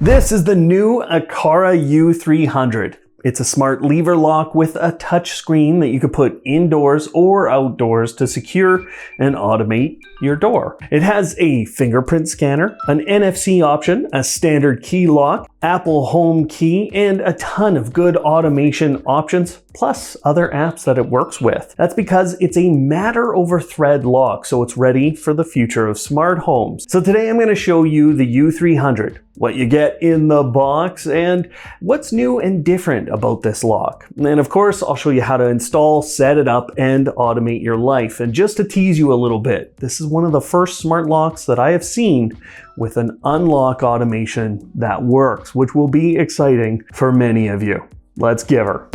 This is the new Aqara U300. It's a smart lever lock with a touch screen that you can put indoors or outdoors to secure and automate your door. It has a fingerprint scanner, an NFC option, a standard key lock, Apple HomeKit, and a ton of good automation options, plus other apps that it works with. That's because it's a matter over thread lock, so it's ready for the future of smart homes. So today I'm going to show you the U300, what you get in the box, and what's new and different about this lock. And of course, I'll show you how to install, set it up, and automate your life. And just to tease you a little bit, this is one of the first smart locks that I have seen with an unlock automation that works, which will be exciting for many of you. Let's give her.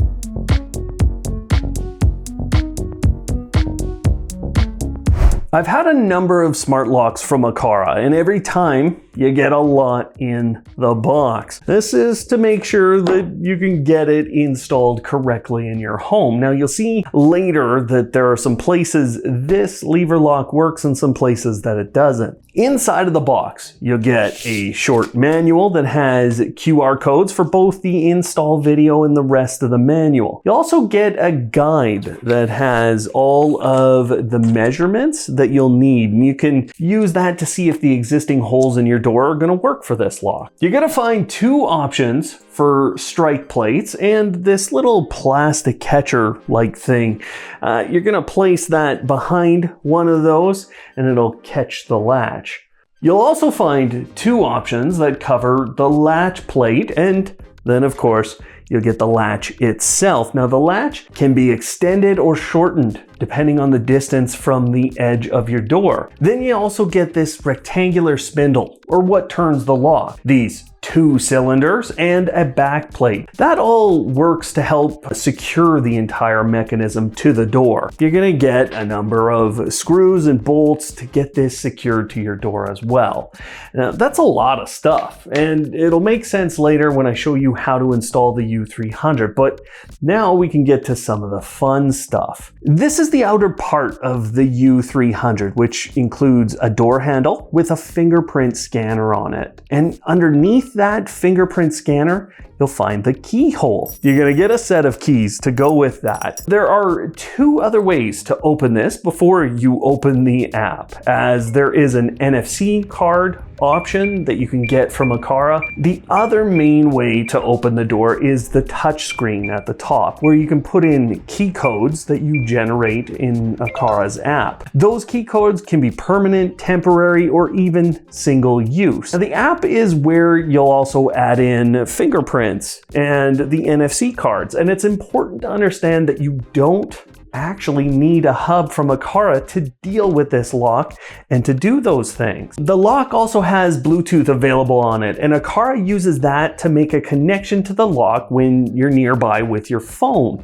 I've had a number of smart locks from Aqara, and every time you get a lot in the box. This is to make sure that you can get it installed correctly in your home. Now you'll see later that there are some places this lever lock works and some places that it doesn't. Inside of the box, you'll get a short manual that has QR codes for both the install video and the rest of the manual. You'll also get a guide that has all of the measurements that you'll need, and you can use that to see if the existing holes in your door are going to work for this lock. You're going to find two options for strike plates and this little plastic catcher like thing. You're going to place that behind one of those and it'll catch the latch. You'll also find two options that cover the latch plate, and then of course you'll get the latch itself. Now the latch can be extended or shortened depending on the distance from the edge of your door. Then you also get this rectangular spindle, or what turns the lock. These two cylinders and a back plate. That all works to help secure the entire mechanism to the door. You're gonna get a number of screws and bolts to get this secured to your door as well. Now, that's a lot of stuff, and it'll make sense later when I show you how to install the U300, but now we can get to some of the fun stuff. This is the outer part of the U300, which includes a door handle with a fingerprint scanner on it. And underneath that fingerprint scanner, you'll find the keyhole. You're gonna get a set of keys to go with that. There are two other ways to open this before you open the app, as there is an NFC card option that you can get from Aqara. The other main way to open the door is the touch screen at the top, where you can put in key codes that you generate in Aqara's app. Those key codes can be permanent, temporary, or even single use. Now the app is where you'll also add in fingerprints and the NFC cards, and it's important to understand that you don't actually need a hub from Aqara to deal with this lock and to do those things. The lock also has Bluetooth available on it, and Aqara uses that to make a connection to the lock when you're nearby with your phone.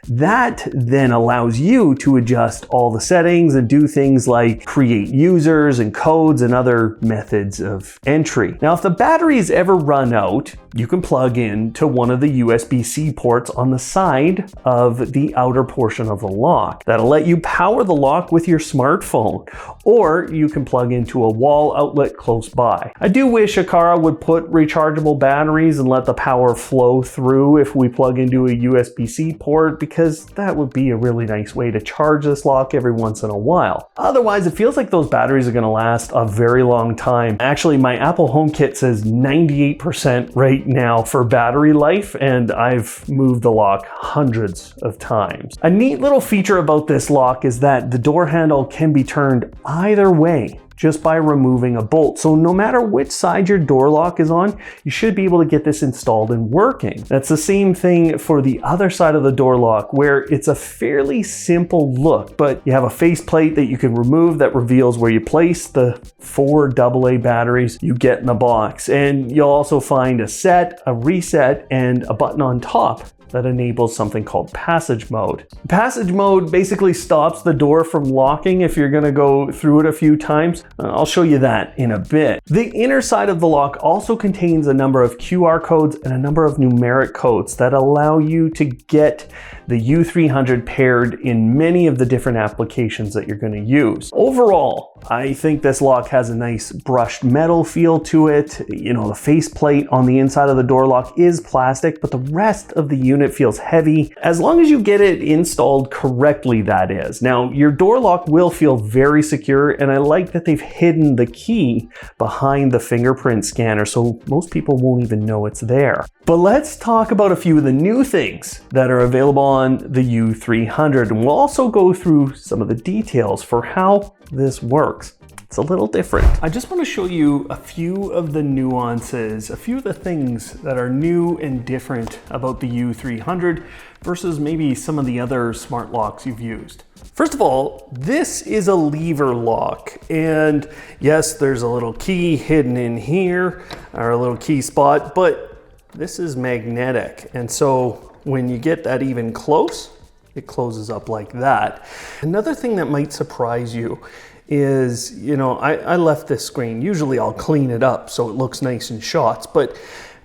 That then allows you to adjust all the settings and do things like create users and codes and other methods of entry. Now, if the batteries ever run out, you can plug in to one of the USB-C ports on the side of the outer portion of the lock. That'll let you power the lock with your smartphone, or you can plug into a wall outlet close by. I do wish Aqara would put rechargeable batteries and let the power flow through if we plug into a USB-C port, because that would be a really nice way to charge this lock every once in a while. Otherwise, it feels like those batteries are going to last a very long time. Actually, my Apple HomeKit says 98% right now for battery life, and I've moved the lock hundreds of times. A neat little feature about this lock is that the door handle can be turned either way just by removing a bolt. So no matter which side your door lock is on, you should be able to get this installed and working. That's the same thing for the other side of the door lock, where it's a fairly simple look, but you have a faceplate that you can remove that reveals where you place the 4 AA batteries you get in the box. And you'll also find a set, a reset, and a button on top that enables something called passage mode. Passage mode basically stops the door from locking if you're going to go through it a few times. I'll show you that in a bit. The inner side of the lock also contains a number of QR codes and a number of numeric codes that allow you to get the U300 paired in many of the different applications that you're going to use. Overall, I think this lock has a nice brushed metal feel to it. You know, the faceplate on the inside of the door lock is plastic, but the rest of the unit feels heavy, as long as you get it installed correctly, that is. Now, your door lock will feel very secure, and I like that they've hidden the key behind the fingerprint scanner, so most people won't even know it's there. But let's talk about a few of the new things that are available on the U300, and we'll also go through some of the details for how this works. It's a little different. I just want to show you a few of the nuances, a few of the things that are new and different about the U300 versus maybe some of the other smart locks you've used. First of all, this is a lever lock, and yes, there's a little key hidden in here, or a little key spot, but this is magnetic, and so when you get that even close, it closes up like that. Another thing that might surprise you is, you know, I left this screen. Usually I'll clean it up so it looks nice in shots, but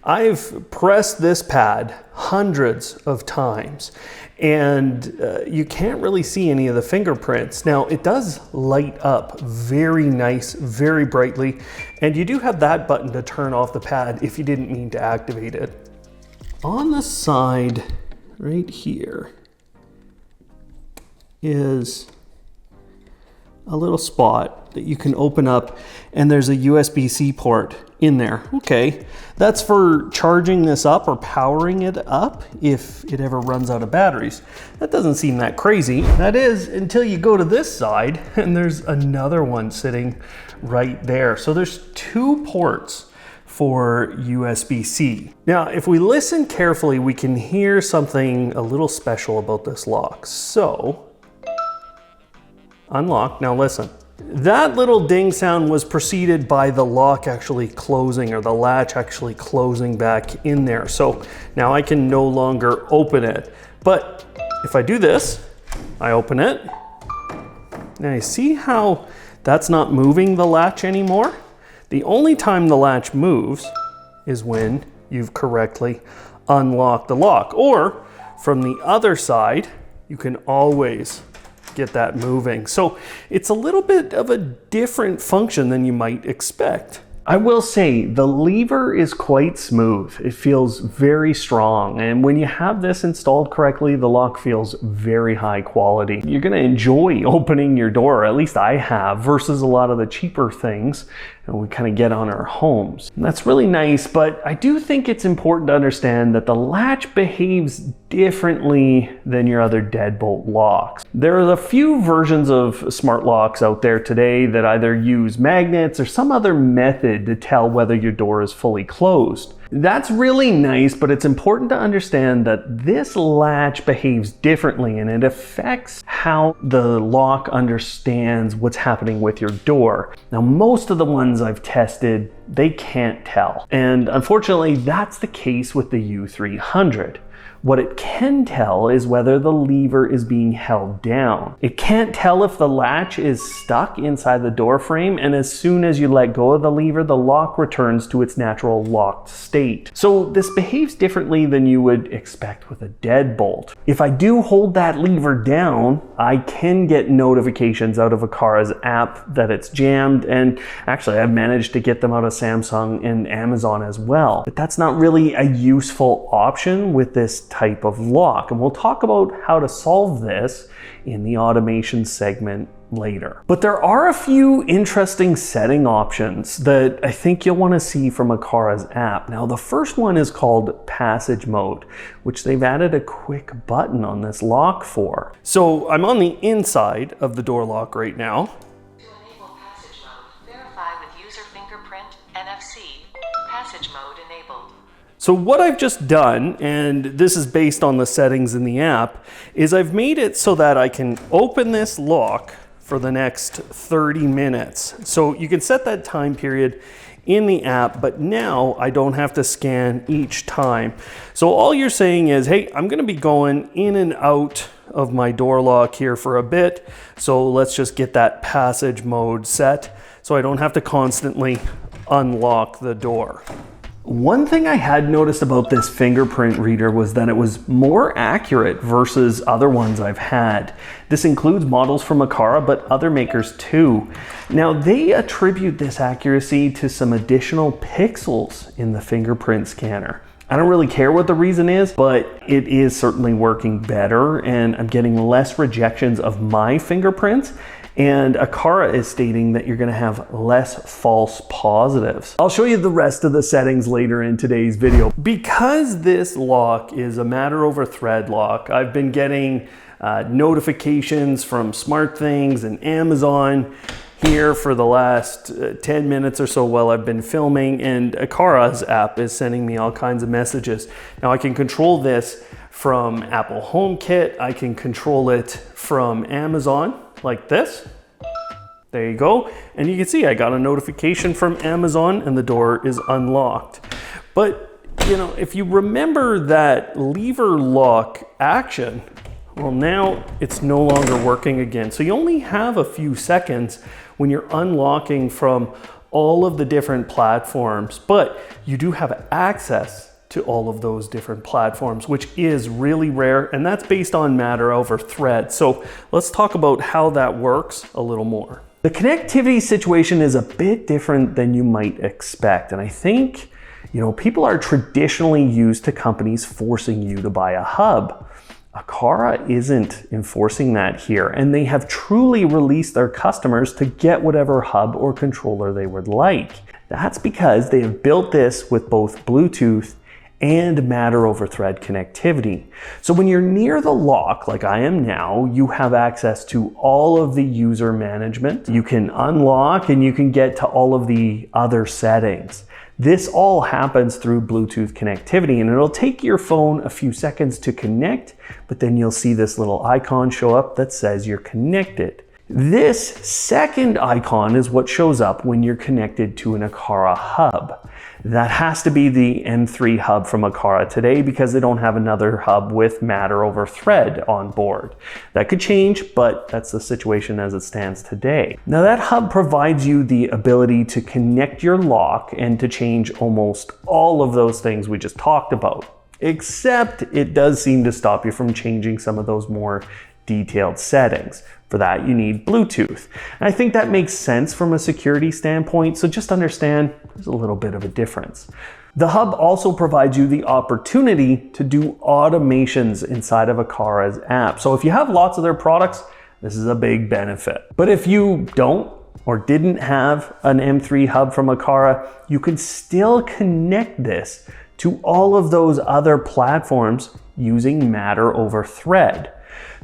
I've pressed this pad hundreds of times, and you can't really see any of the fingerprints. Now, it does light up very nice, very brightly, and you do have that button to turn off the pad if you didn't mean to activate it. On the side right here is a little spot that you can open up, and there's a USB-C port in there. Okay, that's for charging this up or powering it up if it ever runs out of batteries. That doesn't seem that crazy. That is, until you go to this side and there's another one sitting right there. So there's two ports for USB-C. Now, if we listen carefully, we can hear something a little special about this lock. So, unlock. Now listen. That little ding sound was preceded by the lock actually closing, or the latch actually closing back in there. So now I can no longer open it. But if I do this, I open it. Now you see how that's not moving the latch anymore? The only time the latch moves is when you've correctly unlocked the lock. Or from the other side, you can always get that moving. So it's a little bit of a different function than you might expect. I will say the lever is quite smooth. It feels very strong, and when you have this installed correctly, the lock feels very high quality. You're going to enjoy opening your door, at least I have, versus a lot of the cheaper things that we kind of get on our homes. And that's really nice, but I do think it's important to understand that the latch behaves differently than your other deadbolt locks. There are a few versions of smart locks out there today that either use magnets or some other method to tell whether your door is fully closed. That's really nice, but it's important to understand that this latch behaves differently, and it affects how the lock understands what's happening with your door. Now, most of the ones I've tested, they can't tell. And unfortunately, that's the case with the U300. What it can tell is whether the lever is being held down. It can't tell if the latch is stuck inside the door frame, and as soon as you let go of the lever, the lock returns to its natural locked state. So this behaves differently than you would expect with a deadbolt. If I do hold that lever down, I can get notifications out of Aqara's app that it's jammed, and actually I've managed to get them out of Samsung and Amazon as well. But that's not really a useful option with this type of lock, and we'll talk about how to solve this in the automation segment later. But there are a few interesting setting options that I think you'll want to see from Aqara's app. Now, the first one is called passage mode, which they've added a quick button on this lock for. So I'm on the inside of the door lock right now. To enable passage mode, verify with user fingerprint, NFC, passage mode enabled. So what I've just done, and this is based on the settings in the app, is I've made it so that I can open this lock for the next 30 minutes. So you can set that time period in the app, but now I don't have to scan each time. So all you're saying is, hey, I'm gonna be going in and out of my door lock here for a bit. So let's just get that passage mode set so I don't have to constantly unlock the door. One thing I had noticed about this fingerprint reader was that it was more accurate versus other ones I've had. This includes models from Aqara, but other makers too. Now, they attribute this accuracy to some additional pixels in the fingerprint scanner. I don't really care what the reason is, but it is certainly working better, and I'm getting less rejections of my fingerprints. And Aqara is stating that you're gonna have less false positives. I'll show you the rest of the settings later in today's video. Because this lock is a matter over thread lock, I've been getting notifications from SmartThings and Amazon here for the last 10 minutes or so while I've been filming, and Aqara's app is sending me all kinds of messages. Now I can control this from Apple HomeKit, I can control it from Amazon, like this. There you go. And you can see I got a notification from Amazon and the door is unlocked. But you know, if you remember that lever lock action, well, now it's no longer working again. So you only have a few seconds when you're unlocking from all of the different platforms, but you do have access to all of those different platforms, which is really rare, and that's based on matter over thread. So let's talk about how that works a little more. The connectivity situation is a bit different than you might expect, and I think, you know, people are traditionally used to companies forcing you to buy a hub. Aqara isn't enforcing that here, and they have truly released their customers to get whatever hub or controller they would like. That's because they have built this with both Bluetooth and matter over thread connectivity. So when you're near the lock, like I am now, you have access to all of the user management. You can unlock and you can get to all of the other settings. This all happens through Bluetooth connectivity, and it'll take your phone a few seconds to connect, but then you'll see this little icon show up that says you're connected. This second icon is what shows up when you're connected to an Aqara hub. That has to be the M3 hub from Aqara today because they don't have another hub with matter over thread on board. That could change, but that's the situation as it stands today. Now that hub provides you the ability to connect your lock and to change almost all of those things we just talked about, except it does seem to stop you from changing some of those more detailed settings. For that, you need Bluetooth. And I think that makes sense from a security standpoint, so just understand there's a little bit of a difference. The hub also provides you the opportunity to do automations inside of Aqara's app. So if you have lots of their products, this is a big benefit. But if you don't or didn't have an M3 hub from Aqara, you can still connect this to all of those other platforms using matter over thread.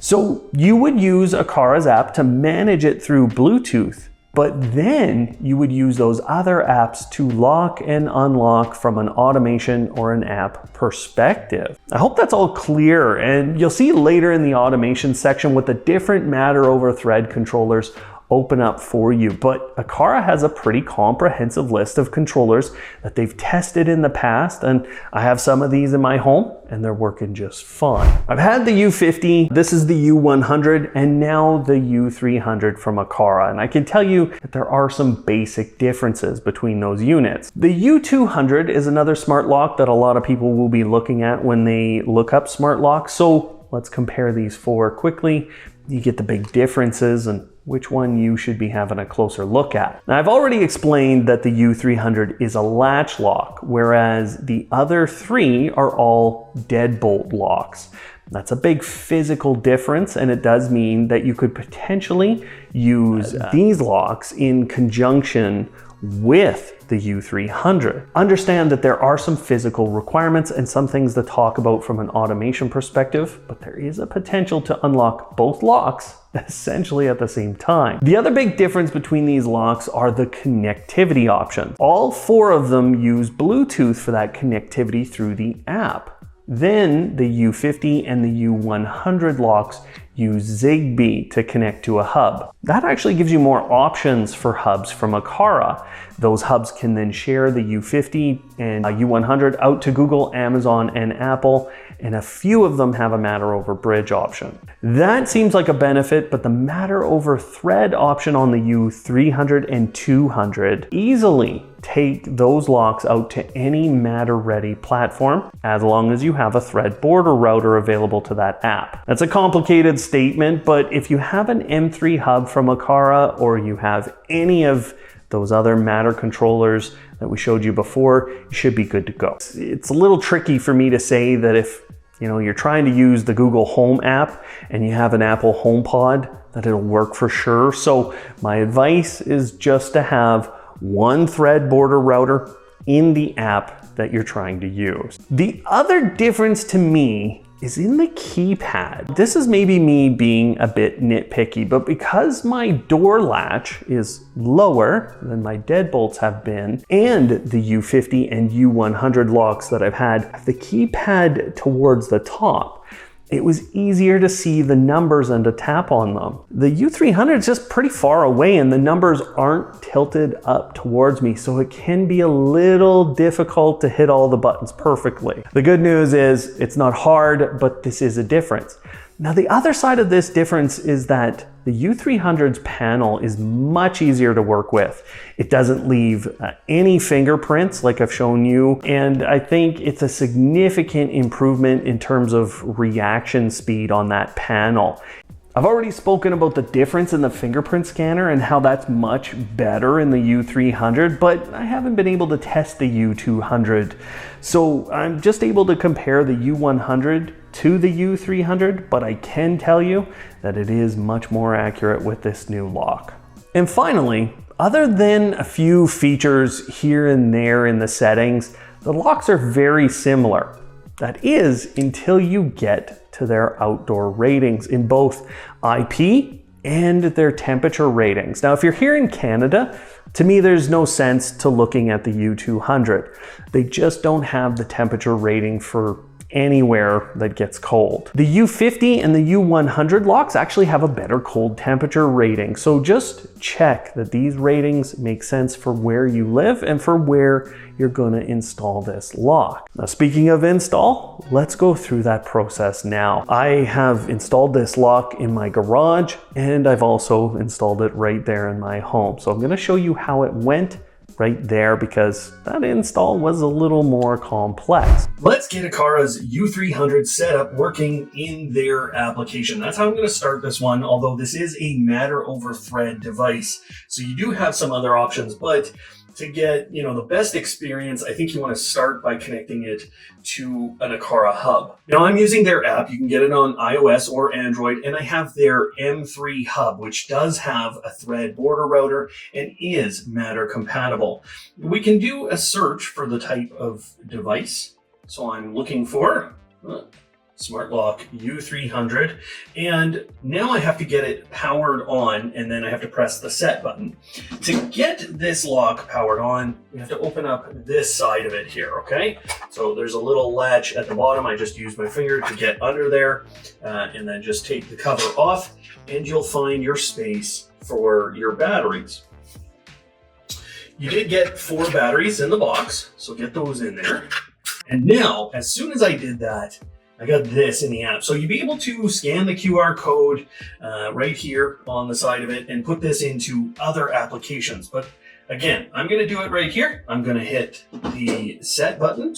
So you would use Aqara's app to manage it through Bluetooth, but then you would use those other apps to lock and unlock from an automation or an app perspective. I hope that's all clear, and you'll see later in the automation section what the different matter over thread controllers open up for you. But Aqara has a pretty comprehensive list of controllers that they've tested in the past, and I have some of these in my home and they're working just fine. I've had the U50, this is the U100, and now the U300 from Aqara, and I can tell you that there are some basic differences between those units. The U200 is another smart lock that a lot of people will be looking at when they look up smart locks, so let's compare these four quickly. You get the big differences and which one you should be having a closer look at. Now, I've already explained that the U300 is a latch lock, whereas the other three are all deadbolt locks. That's a big physical difference, and it does mean that you could potentially use these locks in conjunction with the U300. Understand that there are some physical requirements and some things to talk about from an automation perspective, but there is a potential to unlock both locks essentially at the same time. The other big difference between these locks are the connectivity options. All four of them use Bluetooth for that connectivity through the app. Then the U50 and the U100 locks use Zigbee to connect to a hub. That actually gives you more options for hubs from Aqara. Those hubs can then share the U50 and U100 out to Google, Amazon, and Apple, and a few of them have a matter over bridge option. That seems like a benefit, but the matter over thread option on the U300 and 200 easily take those locks out to any matter ready platform, as long as you have a thread border router available to that app. That's a complicated statement, but if you have an M3 hub from Aqara, or you have any of those other matter controllers that we showed you before, you should be good to go. It's a little tricky for me to say that if you're trying to use the Google Home app and you have an Apple HomePod, that it'll work for sure. So my advice is just to have one thread border router in the app that you're trying to use. The other difference to me is in the keypad. This is maybe me being a bit nitpicky, but because my door latch is lower than my deadbolts have been, and the U50 and U100 locks that I've had the keypad towards the top, it was easier to see the numbers and to tap on them. The U300 is just pretty far away and the numbers aren't tilted up towards me, so it can be a little difficult to hit all the buttons perfectly. The good news is it's not hard, but this is a difference. Now, the other side of this difference is that the U300's panel is much easier to work with. It doesn't leave any fingerprints like I've shown you, and I think it's a significant improvement in terms of reaction speed on that panel. I've already spoken about the difference in the fingerprint scanner and how that's much better in the U300, but I haven't been able to test the U200. So I'm just able to compare the U100 to the U300, but I can tell you that it is much more accurate with this new lock. And finally, other than a few features here and there in the settings, the locks are very similar. That is, until you get to their outdoor ratings in both IP and their temperature ratings. Now, if you're here in Canada, to me, there's no sense to looking at the U200. They just don't have the temperature rating for anywhere that gets cold. The U50 and the U100 locks actually have a better cold temperature rating, so just check that these ratings make sense for where you live and for where you're gonna install this lock. Now, speaking of install, let's go through that process now. I have installed this lock in my garage, and I've also installed it right there in my home. So I'm gonna show you how it went right there, because that install was a little more complex. Let's get Aqara's U300 set up working in their application. That's how I'm going to start this one, although this is a matter over thread device. So you do have some other options, but to get the best experience, I think you want to start by connecting it to an Aqara hub. Now, I'm using their app. You can get it on iOS or Android, and I have their M3 hub, which does have a thread border router and is matter compatible. We can do a search for the type of device. So I'm looking for Smart Lock U300, and now I have to get it powered on, and then I have to press the set button. To get this lock powered on, we have to open up this side of it here, okay? So there's a little latch at the bottom. I just use my finger to get under there, and then just take the cover off, and you'll find your space for your batteries. You did get 4 batteries in the box, so get those in there. And now, as soon as I did that, I got this in the app. So you'd be able to scan the QR code right here on the side of it and put this into other applications. But again, I'm going to do it right here. I'm going to hit the set button.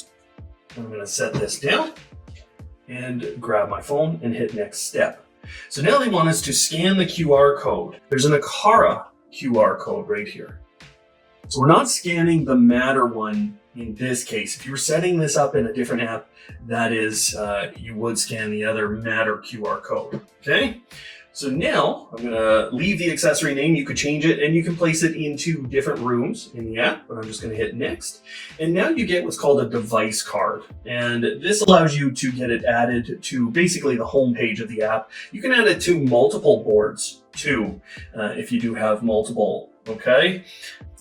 I'm going to set this down and grab my phone and hit next step. So now they want us to scan the QR code. There's an Aqara QR code right here. So we're not scanning the Matter one in this case. If you were setting this up in a different app, that is, you would scan the other Matter QR code, okay? So now I'm gonna leave the accessory name. You could change it and you can place it into different rooms in the app, but I'm just gonna hit next. And now you get what's called a device card. And this allows you to get it added to basically the home page of the app. You can add it to multiple boards too, if you do have multiple, okay?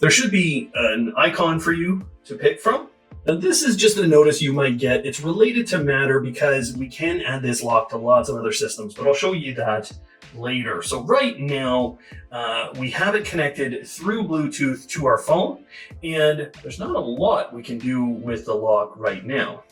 There should be an icon for you to pick from. Now, this is just a notice you might get. It's related to Matter because we can add this lock to lots of other systems, but I'll show you that later. So right now, we have it connected through Bluetooth to our phone, and there's not a lot we can do with the lock right now.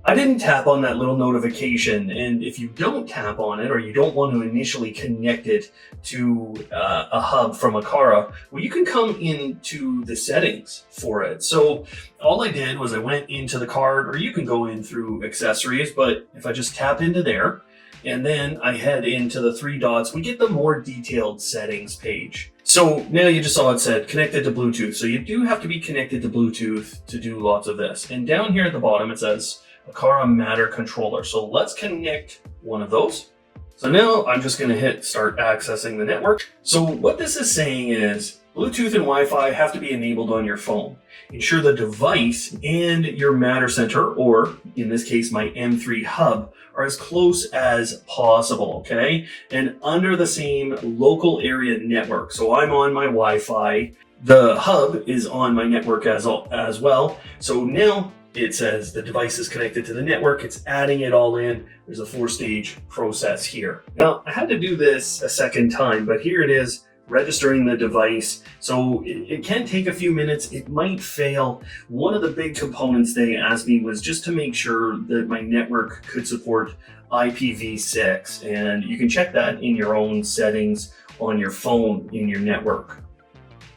I didn't tap on that little notification, and if you don't tap on it or you don't want to initially connect it to a hub from Aqara, well, you can come into the settings for it. So all I did was I went into the card, or you can go in through accessories, but if I just tap into there, and then I head into the three dots, we get the more detailed settings page. So now you just saw it said connected to Bluetooth. So you do have to be connected to Bluetooth to do lots of this. And down here at the bottom, it says Aqara Matter controller. So let's connect one of those. So now I'm just going to hit start accessing the network. So what this is saying is Bluetooth and Wi-Fi have to be enabled on your phone. Ensure the device and your Matter center, or in this case, my M3 hub, are as close as possible, okay? And under the same local area network. So I'm on my Wi-Fi. The hub is on my network as well. So now it says the device is connected to the network. It's adding it all in. There's a 4-stage process here. Now, I had to do this a second time, but here it is, registering the device. So it can take a few minutes. It might fail. One of the big components they asked me was just to make sure that my network could support IPv6. And you can check that in your own settings on your phone in your network.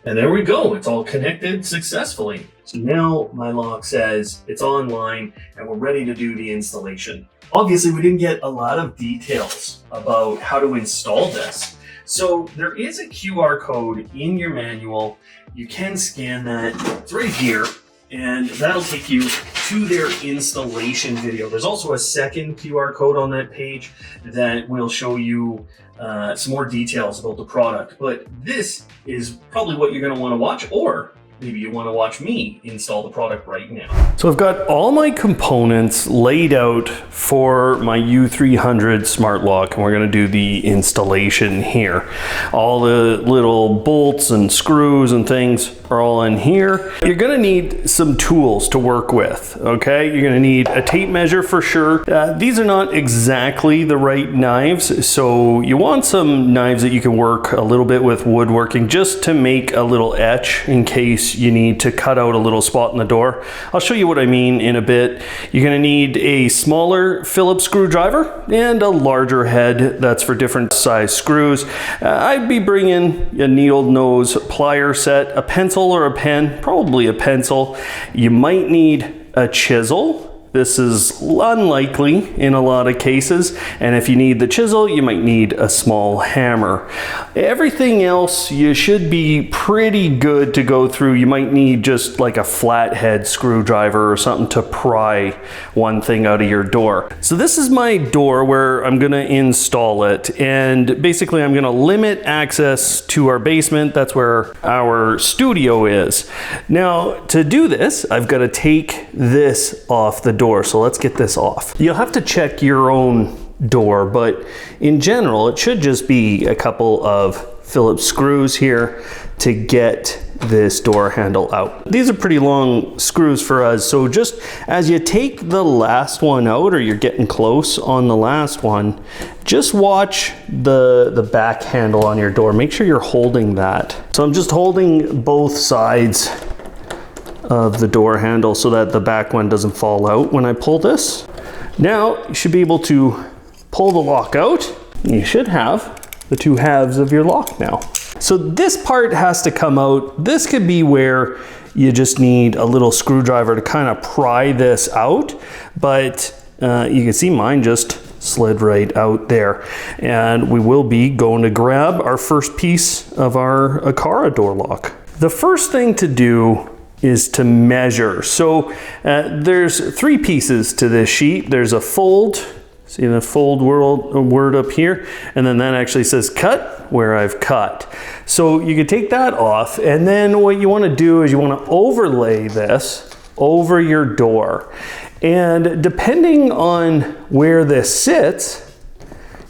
And there we go. It's all connected successfully. So now my lock says it's online and we're ready to do the installation. Obviously, we didn't get a lot of details about how to install this. So there is a QR code in your manual. You can scan that. It's right here, and that'll take you to their installation video. There's also a second QR code on that page that will show you some more details about the product. But this is probably what you're going to want to watch, or maybe you want to watch me install the product right now. So I've got all my components laid out for my U300 Smart Lock, and we're going to do the installation here. All the little bolts and screws and things are all in here. You're going to need some tools to work with, okay? You're going to need a tape measure for sure. These are not exactly the right knives, so you want some knives that you can work a little bit with woodworking just to make a little etch in case you need to cut out a little spot in the door. I'll show you what I mean in a bit. You're going to need a smaller Phillips screwdriver and a larger head that's for different size screws. I'd be bringing a needle nose plier set, a pencil or a pen, probably a pencil. You might need a chisel. This is unlikely in a lot of cases, and if you need the chisel, you might need a small hammer. Everything else you should be pretty good to go through. You might need just like a flathead screwdriver or something to pry one thing out of your door. So this is my door where I'm gonna install it, and basically I'm gonna limit access to our basement. That's where our studio is. Now, to do this, I've got to take this off the door. So let's get this off. You'll have to check your own door, but in general, it should just be a couple of Phillips screws here to get this door handle out. These are pretty long screws for us, so just as you take the last one out, or you're getting close on the last one, just watch the back handle on your door. Make sure you're holding that. So I'm just holding both sides of the door handle so that the back one doesn't fall out when I pull this. Now you should be able to pull the lock out. You should have the two halves of your lock now. So this part has to come out. This could be where you just need a little screwdriver to kind of pry this out, but you can see mine just slid right out there. And we will be going to grab our first piece of our Aqara door lock. The first thing to do is to measure. So there's three pieces to this sheet. There's a fold, see the fold word up here, and then that actually says cut where I've cut. So you can take that off, and then what you want to do is you want to overlay this over your door. And depending on where this sits,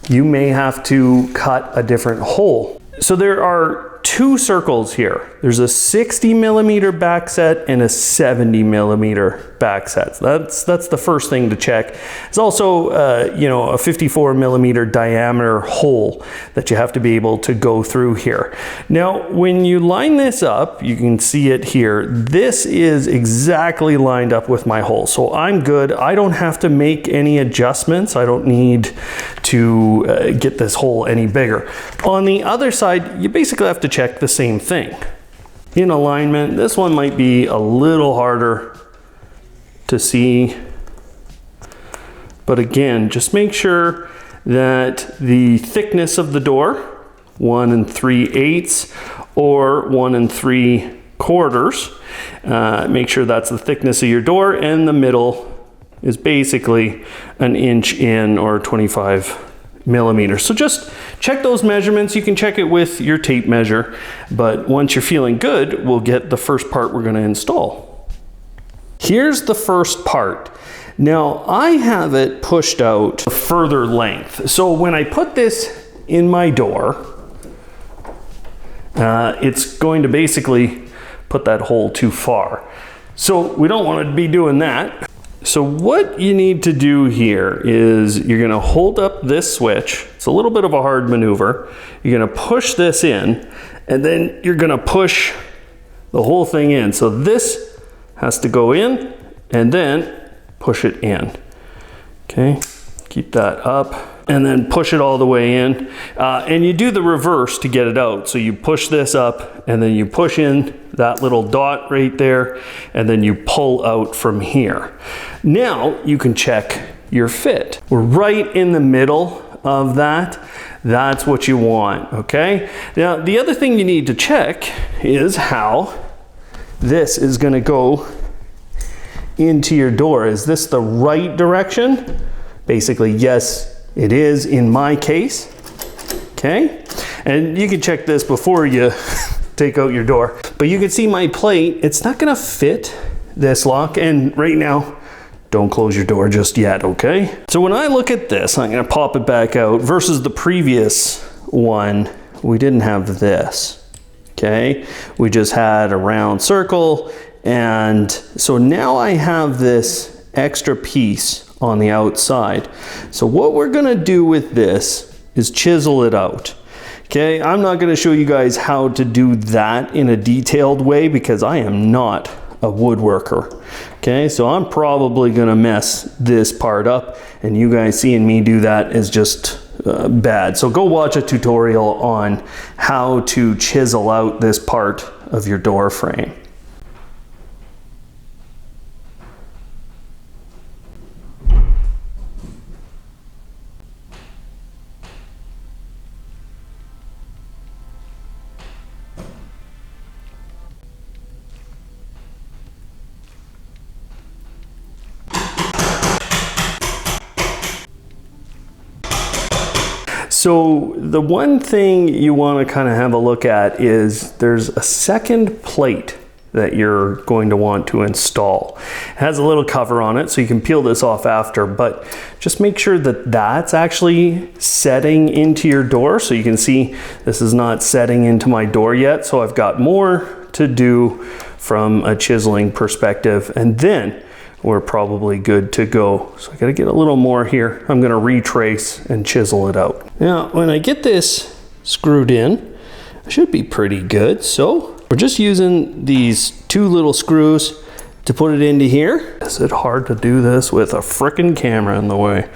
you may have to cut a different hole. So there are two circles here. There's a 60mm back set and a 70mm back set. So that's the first thing to check. It's also a 54mm diameter hole that you have to be able to go through here. Now, when you line this up, you can see it here. This is exactly lined up with my hole. So I'm good. I don't have to make any adjustments. I don't need to get this hole any bigger. On the other side, you basically have to check the same thing. In alignment, this one might be a little harder to see. But again, just make sure that the thickness of the door, 1 3/8 or 1 3/4, make sure that's the thickness of your door, and the middle is basically an inch in, or 25mm. So just check those measurements. You can check it with your tape measure, but once you're feeling good, we'll get the first part we're going to install. Here's the first part. Now I have it pushed out a further length. So when I put this in my door, it's going to basically put that hole too far. So we don't want to be doing that. So what you need to do here is you're going to hold up this switch. It's a little bit of a hard maneuver. You're going to push this in, and then you're going to push the whole thing in. So this has to go in and then push it in. Okay, keep that up and then push it all the way in. And you do the reverse to get it out. So you push this up and then you push in that little dot right there, and then you pull out from here. Now you can check your fit. We're right in the middle of that. That's what you want, okay? Now the other thing you need to check is how this is gonna go into your door. Is this the right direction? Basically, yes, it is in my case, okay? And you can check this before you take out your door. But you can see my plate, it's not gonna fit this lock, and right now, don't close your door just yet, okay? So when I look at this, I'm gonna pop it back out, versus the previous one, we didn't have this, okay? We just had a round circle, and so now I have this extra piece on the outside. So what we're gonna do with this is chisel it out. Okay, I'm not gonna show you guys how to do that in a detailed way because I am not a woodworker. Okay, so I'm probably gonna mess this part up, and you guys seeing me do that is just bad. So go watch a tutorial on how to chisel out this part of your door frame. So the one thing you want to kind of have a look at is there's a second plate that you're going to want to install. It has a little cover on it, so you can peel this off after, but just make sure that that's actually setting into your door. So you can see this is not setting into my door yet, so I've got more to do from a chiseling perspective, and then we're probably good to go. So I gotta get a little more here. I'm gonna retrace and chisel it out. Now, when I get this screwed in, I should be pretty good. So we're just using these two little screws to put it into here. Is it hard to do this with a frickin' camera in the way?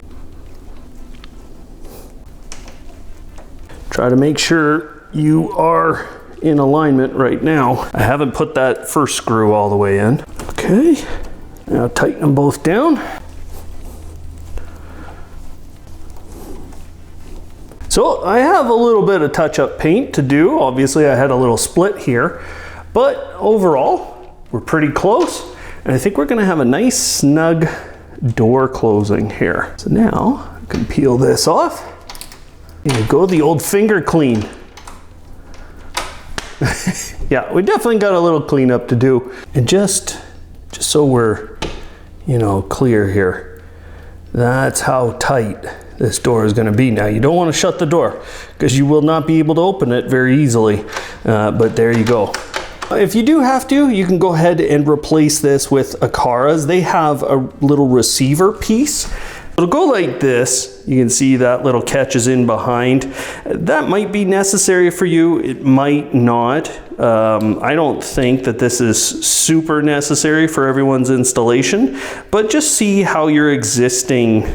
Try to make sure you are in alignment right now. I haven't put that first screw all the way in. Okay. Now tighten them both down. So I have a little bit of touch-up paint to do. Obviously I had a little split here, but overall we're pretty close. And I think we're gonna have a nice snug door closing here. So now I can peel this off. Here we go, the old finger clean. Yeah, we definitely got a little cleanup to do. And just so we're, clear here. That's how tight this door is going to be. Now you don't want to shut the door because you will not be able to open it very easily, but there you go. If you do have to, you can go ahead and replace this with Aqara's. They have a little receiver piece. It'll go like this. You can see that little catch is in behind. That might be necessary for you. It might not. I don't think that this is super necessary for everyone's installation, but just see how your existing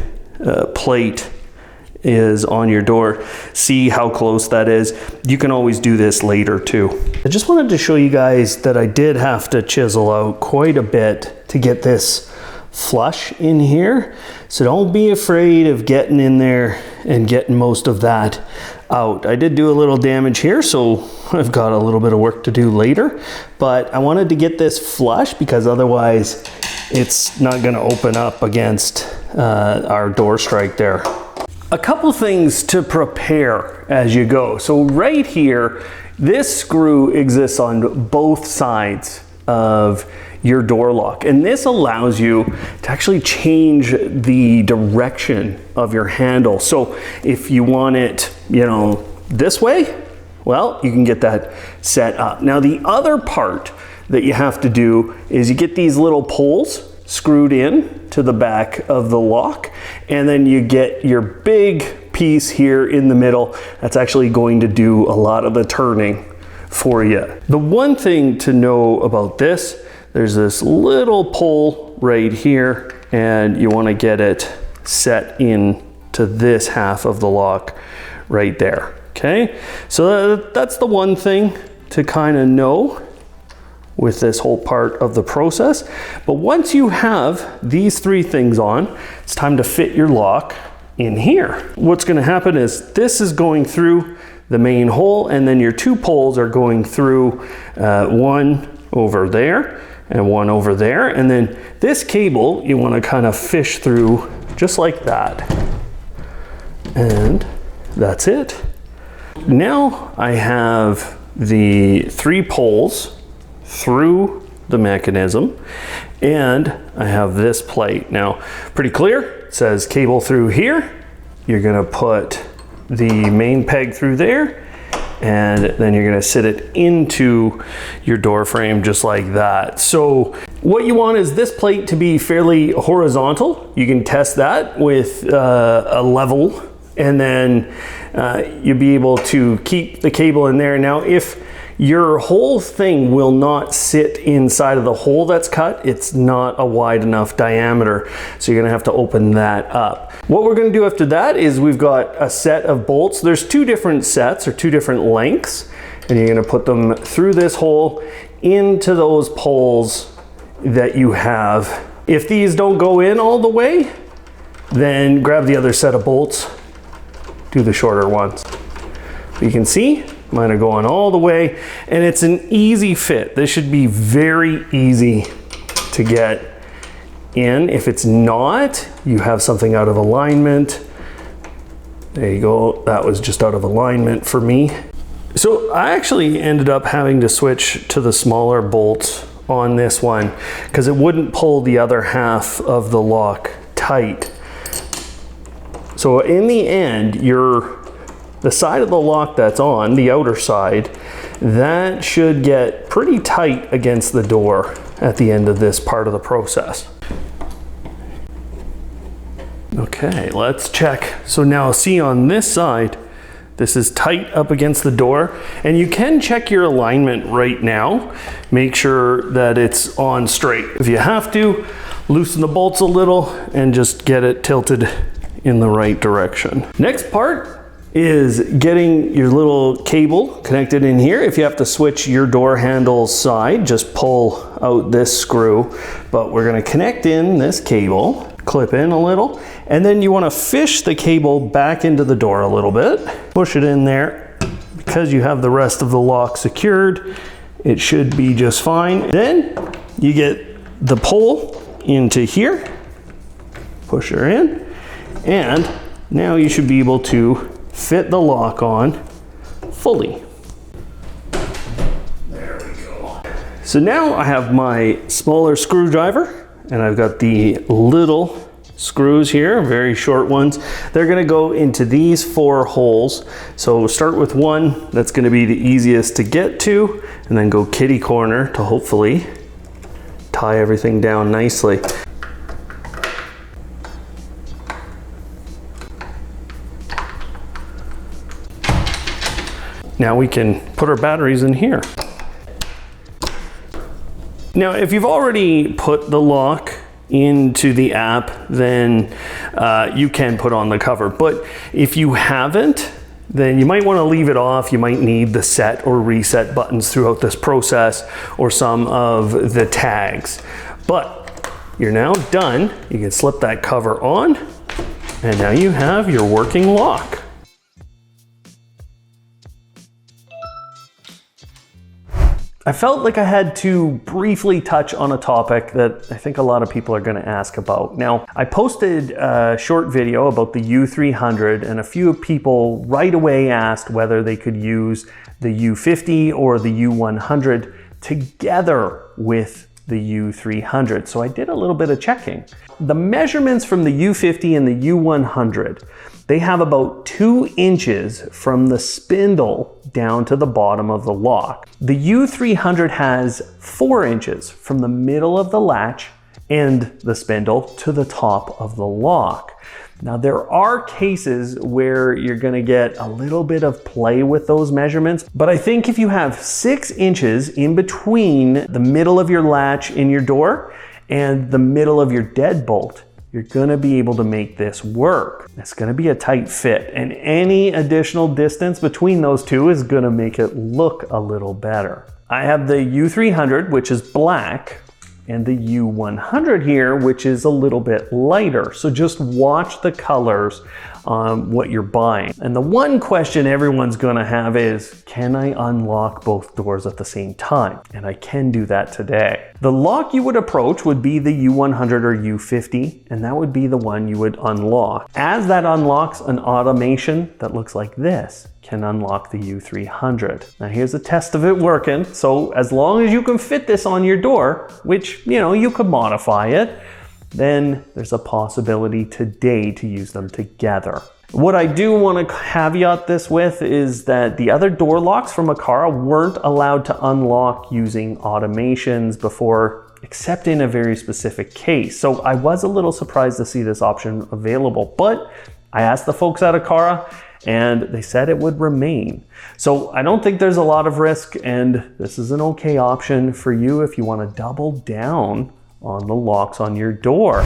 plate is on your door. See how close that is. You can always do this later too. I just wanted to show you guys that I did have to chisel out quite a bit to get this flush in here. So don't be afraid of getting in there and getting most of that out. I did do a little damage here, so I've got a little bit of work to do later, but I wanted to get this flush because otherwise it's not going to open up against our door strike there. A couple things to prepare as you go. So right here, this screw exists on both sides of your door lock, and this allows you to actually change the direction of your handle. So if you want it, you know, this way, well, you can get that set up. Now the other part that you have to do is you get these little poles screwed in to the back of the lock, and then you get your big piece here in the middle that's actually going to do a lot of the turning for you. The one thing to know about this, there's this little pole right here, and you want to get it set in to this half of the lock right there. Okay, so that's the one thing to kind of know with this whole part of the process. But once you have these three things on, it's time to fit your lock in here. What's going to happen is this is going through the main hole, and then your two poles are going through one over there and one over there, and then this cable you want to kind of fish through just like that, and that's it. Now I have the three poles through the mechanism, and I have this plate. Now, pretty clear, it says cable through here. You're gonna put the main peg through there, and then you're gonna sit it into your door frame just like that. So what you want is this plate to be fairly horizontal. You can test that with a level, and then you'll be able to keep the cable in there. Now, if your whole thing will not sit inside of the hole that's cut, it's not a wide enough diameter, so you're gonna have to open that up. What we're gonna do after that is we've got a set of bolts. There's two different sets or two different lengths, and you're gonna put them through this hole into those poles that you have. If these don't go in all the way, then grab the other set of bolts, do the shorter ones. You can see mine are going all the way, and it's an easy fit. This should be very easy to get in. If it's not, you have something out of alignment. There you go, that was just out of alignment for me. So I actually ended up having to switch to the smaller bolts on this one because it wouldn't pull the other half of the lock tight. So in the end, the side of the lock that's on, the outer side, that should get pretty tight against the door at the end of this part of the process. Okay, let's check. So now see on this side, this is tight up against the door, and you can check your alignment right now. Make sure that it's on straight. If you have to, loosen the bolts a little and just get it tilted in the right direction. Next part is getting your little cable connected in here. If you have to switch your door handle side, just pull out this screw, but we're gonna connect in this cable, clip in a little, and then you wanna fish the cable back into the door a little bit, push it in there. Because you have the rest of the lock secured, it should be just fine. Then you get the pole into here, push her in, and now you should be able to fit the lock on fully. There we go. So now I have my smaller screwdriver, and I've got the little screws here, very short ones. They're gonna go into these 4 holes. So start with one that's gonna be the easiest to get to, and then go kitty corner to hopefully tie everything down nicely. Now we can put our batteries in here. Now, if you've already put the lock into the app, then you can put on the cover. But if you haven't, then you might want to leave it off. You might need the set or reset buttons throughout this process, or some of the tags. But you're now done. You can slip that cover on, and now you have your working lock. I felt like I had to briefly touch on a topic that I think a lot of people are going to ask about. Now, I posted a short video about the U300, and a few people right away asked whether they could use the U50 or the U100 together with the U300. So I did a little bit of checking. The measurements from the U50 and the U100, they have about 2 inches from the spindle down to the bottom of the lock. The U300 has 4 inches from the middle of the latch and the spindle to the top of the lock. Now, there are cases where you're gonna get a little bit of play with those measurements, but I think if you have 6 inches in between the middle of your latch in your door and the middle of your deadbolt, you're gonna be able to make this work. It's gonna be a tight fit, and any additional distance between those two is gonna make it look a little better. I have the U300, which is black, and the U100 here, which is a little bit lighter. So just watch the colors on what you're buying. And the one question everyone's gonna have is, can I unlock both doors at the same time? And I can do that today. The lock you would approach would be the U100 or U50, and that would be the one you would unlock. As that unlocks, an automation that looks like this can unlock the U300. Now here's a test of it working. So as long as you can fit this on your door, which, you know, you could modify it, then there's a possibility today to use them together. What I do want to caveat this with is that the other door locks from Aqara weren't allowed to unlock using automations before, except in a very specific case. So I was a little surprised to see this option available, but I asked the folks at Aqara and they said it would remain. So I don't think there's a lot of risk, and this is an okay option for you if you want to double down on the locks on your door.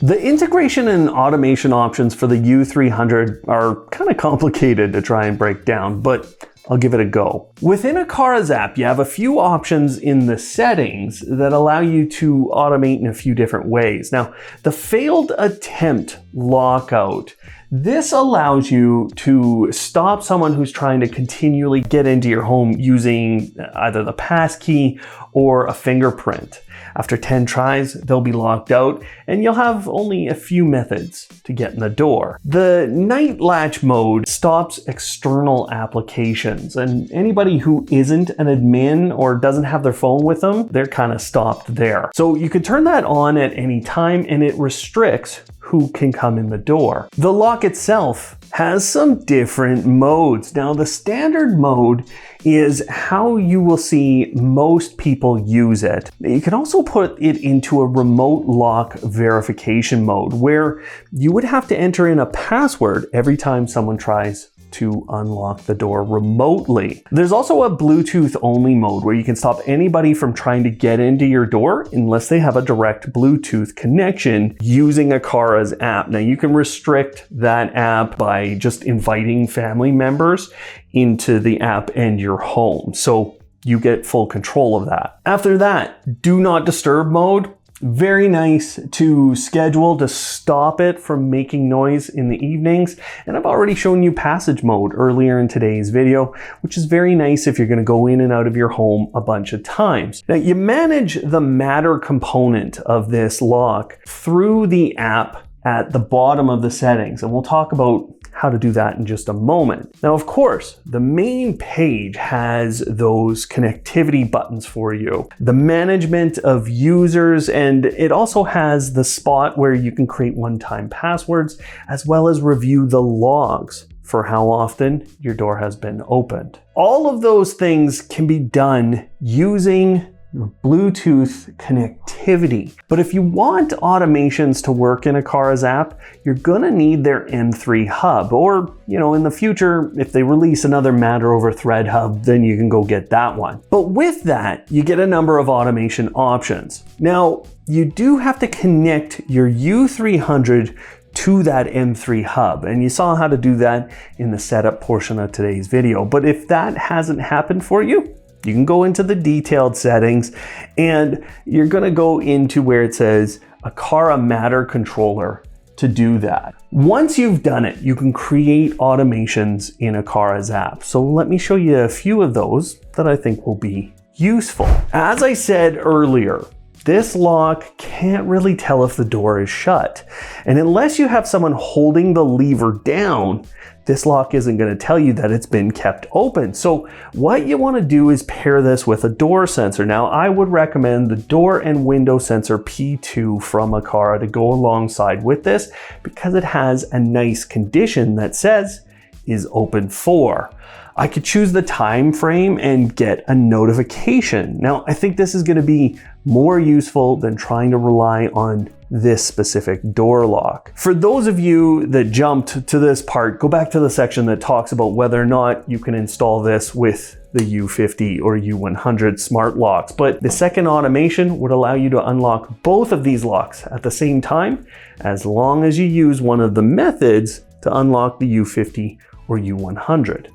The integration and automation options for the U300 are kind of complicated to try and break down, but I'll give it a go. Within Aqara's app, you have a few options in the settings that allow you to automate in a few different ways. Now, the failed attempt lockout, this allows you to stop someone who's trying to continually get into your home using either the passkey or a fingerprint. After 10 tries, they'll be locked out, and you'll have only a few methods to get in the door. The night latch mode stops external applications, and anybody who isn't an admin or doesn't have their phone with them, they're kind of stopped there. So you can turn that on at any time, and it restricts who can come in the door. The lock itself has some different modes. Now, the standard mode is how you will see most people use it. You can also put it into a remote lock verification mode, where you would have to enter in a password every time someone tries to unlock the door remotely. There's also a Bluetooth only mode where you can stop anybody from trying to get into your door unless they have a direct Bluetooth connection using Aqara's app. Now you can restrict that app by just inviting family members into the app and your home, so you get full control of that. After that, do not disturb mode. Very nice to schedule to stop it from making noise in the evenings. And I've already shown you passage mode earlier in today's video, which is very nice if you're going to go in and out of your home a bunch of times. Now, you manage the Matter component of this lock through the app at the bottom of the settings, and we'll talk about how to do that in just a moment. Now, of course, the main page has those connectivity buttons for you, the management of users, and it also has the spot where you can create one-time passwords, as well as review the logs for how often your door has been opened. All of those things can be done using Bluetooth connectivity. But if you want automations to work in Aqara's app, you're gonna need their M3 hub, or, in the future, if they release another Matter over Thread hub, then you can go get that one. But with that, you get a number of automation options. Now, you do have to connect your U300 to that M3 hub, and you saw how to do that in the setup portion of today's video. But if that hasn't happened for you, you can go into the detailed settings and you're gonna go into where it says Aqara Matter Controller to do that. Once you've done it, you can create automations in Aqara's app. So let me show you a few of those that I think will be useful. As I said earlier, this lock can't really tell if the door is shut. And unless you have someone holding the lever down, this lock isn't going to tell you that it's been kept open. So what you want to do is pair this with a door sensor. Now, I would recommend the door and window sensor P2 from Aqara to go alongside with this, because it has a nice condition that says is open for. I could choose the time frame and get a notification. Now, I think this is going to be more useful than trying to rely on this specific door lock. For those of you that jumped to this part, go back to the section that talks about whether or not you can install this with the U50 or U100 smart locks. But the second automation would allow you to unlock both of these locks at the same time, as long as you use one of the methods to unlock the U50 or U100.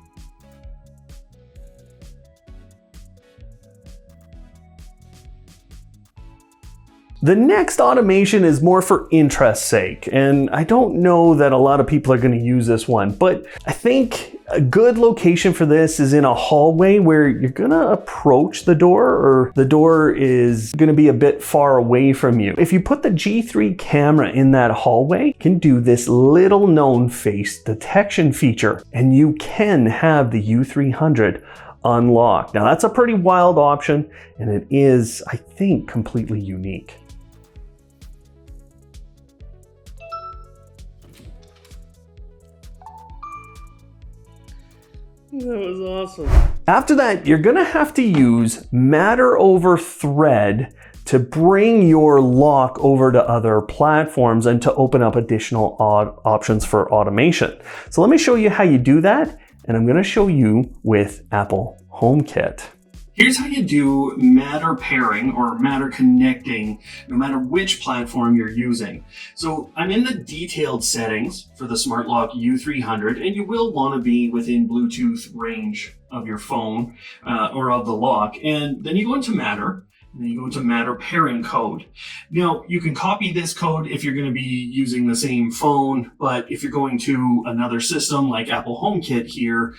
The next automation is more for interest's sake, and I don't know that a lot of people are going to use this one, but I think a good location for this is in a hallway where you're going to approach the door, or the door is going to be a bit far away from you. If you put the G3 camera in that hallway, you can do this little known face detection feature, and you can have the U300 unlocked. Now, that's a pretty wild option, and it is, I think, completely unique. That was awesome. After that, you're gonna have to use Matter over Thread to bring your lock over to other platforms and to open up additional options for automation. So let me show you how you do that, and I'm gonna show you with Apple HomeKit. Here's how you do Matter pairing or Matter connecting, no matter which platform you're using. So I'm in the detailed settings for the Smart Lock U300, and you will want to be within Bluetooth range of your phone or of the lock. And then you go into Matter, and then you go into Matter pairing code. Now, you can copy this code if you're going to be using the same phone, but if you're going to another system like Apple HomeKit here,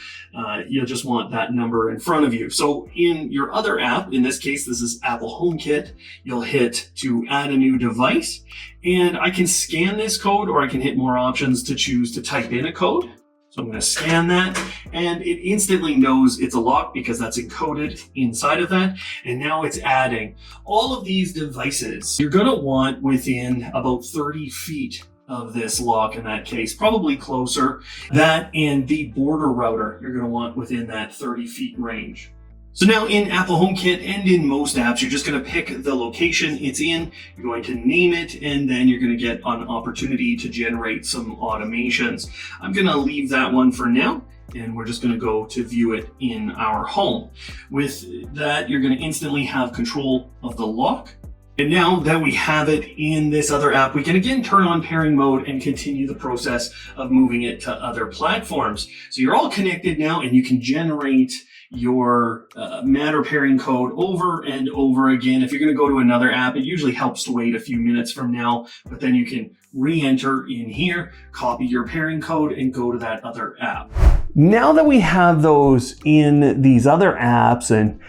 you'll just want that number in front of you. So in your other app, in this case, this is Apple HomeKit, you'll hit to add a new device, and I can scan this code, or I can hit more options to choose to type in a code. So I'm going to scan that, and it instantly knows it's a lock because that's encoded inside of that. And now it's adding all of these devices. You're going to want within about 30 feet of this lock in that case, probably closer. That and the border router you're going to want within that 30 feet range. So now in Apple HomeKit and in most apps, you're just going to pick the location it's in, you're going to name it, and then you're going to get an opportunity to generate some automations. I'm going to leave that one for now, and we're just going to go to view it in our home. With that, you're going to instantly have control of the lock. And now that we have it in this other app, we can again turn on pairing mode and continue the process of moving it to other platforms. So you're all connected now, and you can generate your Matter pairing code over and over again. If you're going to go to another app, it usually helps to wait a few minutes from now, but then you can re-enter in here, copy your pairing code, and go to that other app. Now that we have those in these other apps, and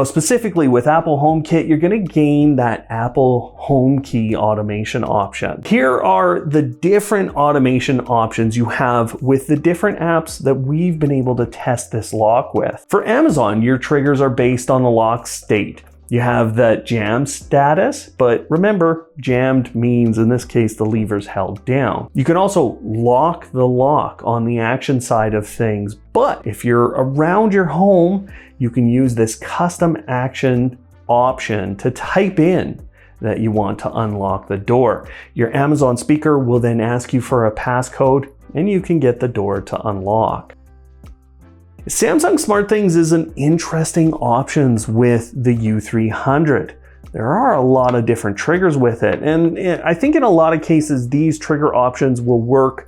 specifically with Apple HomeKit, you're going to gain that Apple Home Key automation option. Here are the different automation options you have with the different apps that we've been able to test this lock with. For Amazon, your triggers are based on the lock state. You have that jam status, but remember, jammed means in this case the lever's held down. You can also lock the lock on the action side of things, but if you're around your home, you can use this custom action option to type in that you want to unlock the door. Your Amazon speaker will then ask you for a passcode and you can get the door to unlock. Samsung SmartThings is an interesting options with the U300. There are a lot of different triggers with it, and I think in a lot of cases these trigger options will work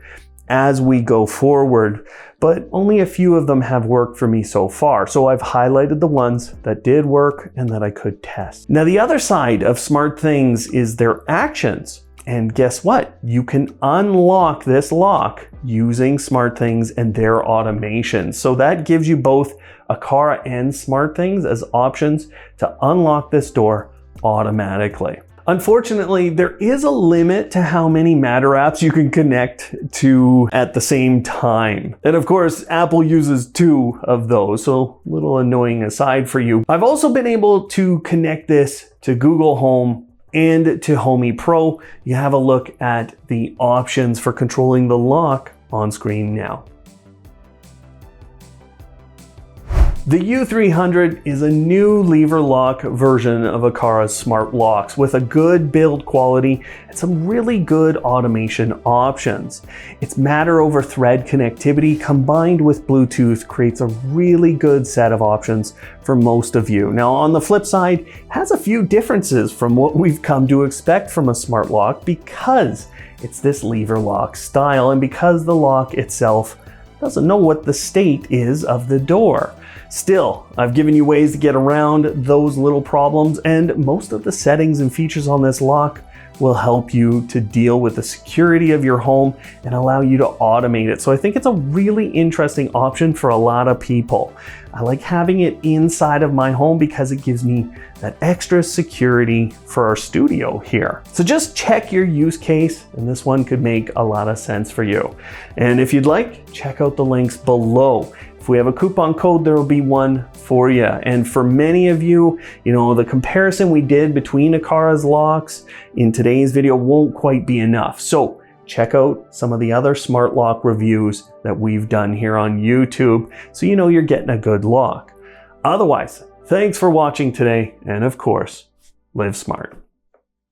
as we go forward, but only a few of them have worked for me so far. So I've highlighted the ones that did work and that I could test. Now the other side of SmartThings is their actions. And guess what? You can unlock this lock using SmartThings and their automation. So that gives you both Aqara and SmartThings as options to unlock this door automatically. Unfortunately, there is a limit to how many Matter apps you can connect to at the same time. And of course, Apple uses 2 of those, so a little annoying aside for you. I've also been able to connect this to Google Home and to Homey Pro. You have a look at the options for controlling the lock on screen now. The U300 is a new lever lock version of Aqara's smart locks with a good build quality and some really good automation options. Its Matter over Thread connectivity combined with Bluetooth creates a really good set of options for most of you. Now on the flip side, it has a few differences from what we've come to expect from a smart lock because it's this lever lock style and because the lock itself doesn't know what the state is of the door. Still, I've given you ways to get around those little problems, and most of the settings and features on this lock will help you to deal with the security of your home and allow you to automate it. So I think it's a really interesting option for a lot of people. I like having it inside of my home because it gives me that extra security for our studio here. So just check your use case, and this one could make a lot of sense for you. And if you'd like, check out the links below. If we have a coupon code, there will be one for you. And for many of you, the comparison we did between Aqara's locks in today's video won't quite be enough. So check out some of the other smart lock reviews that we've done here on YouTube so you know you're getting a good lock. Otherwise, thanks for watching today, and of course, live smart.